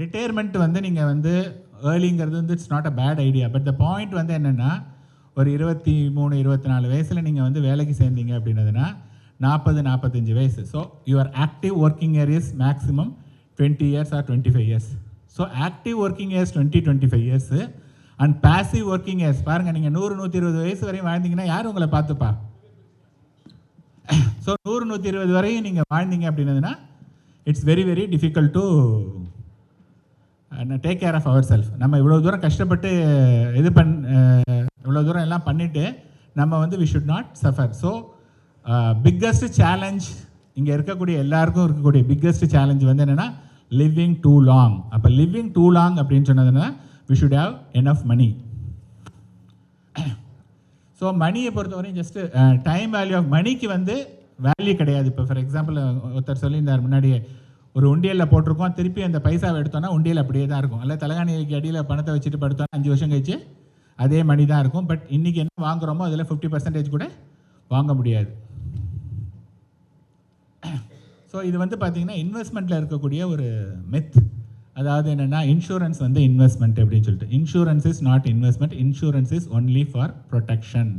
Retirement வந்து நீங்கள் வந்து ஏர்லிங்கிறது வந்து it's not a bad idea. But the point வந்து என்னென்னா, ஒரு 23-24 வயசில் நீங்கள் வந்து வேலைக்கு சேர்ந்தீங்க அப்படின்னதுன்னா 40-45 வயசு. So your active working year is maximum 20 years or 25 years. So active working years 20-25 years and passive working years பாருங்கள், நீங்கள் 100-120 வயசு வரையும் வாழ்ந்தீங்கன்னா யார் உங்களை பார்த்துப்பா? ஸோ 100-120 வரையும் நீங்கள் வாழ்ந்தீங்க அப்படின்னதுன்னா it's very very difficult to take care of our self. நம்ம இவ்வளோ தூரம் கஷ்டப்பட்டு இவ்வளோ தூரம் எல்லாம் பண்ணிவிட்டு நம்ம வந்து we should not suffer. So biggest challenge இங்கே இருக்கக்கூடிய எல்லாருக்கும் இருக்கக்கூடிய பிக்கஸ்ட் சேலஞ்ச் வந்து என்னென்னா லிவிங் டூ லாங். அப்போ லிவிங் டூ லாங் அப்படின்னு சொன்னதுன்னா we should have enough money. So மணியை பொறுத்தவரையும் ஜஸ்ட்டு டைம் வேல்யூ ஆஃப் மணிக்கு வந்து வேல்யூ கிடையாது. இப்போ ஃபார் எக்ஸாம்பிள் ஒருத்தர் சொல்லியிருந்தார் முன்னாடியே, ஒரு உண்டியலில் போட்டிருக்கோம், திருப்பி அந்த பைசாவை எடுத்தோன்னா உண்டியல் அப்படியே தான் இருக்கும். அல்ல தலைகாணிக்கு அடியில் பணத்தை வச்சுட்டு படுத்தோன்னா 5 வருஷம் கழிச்சு அதே மணி தான் இருக்கும். பட் இன்றைக்கி என்ன வாங்குகிறோமோ அதில் 50% கூட வாங்க முடியாது. ஸோ இது வந்து பார்த்திங்கன்னா இன்வெஸ்ட்மெண்ட்டில் இருக்கக்கூடிய ஒரு மெத். அதாவது என்னென்னா இன்சூரன்ஸ் வந்து இன்வெஸ்ட்மெண்ட் அப்படின்னு சொல்லிட்டு, insurance is not investment, insurance is only for protection.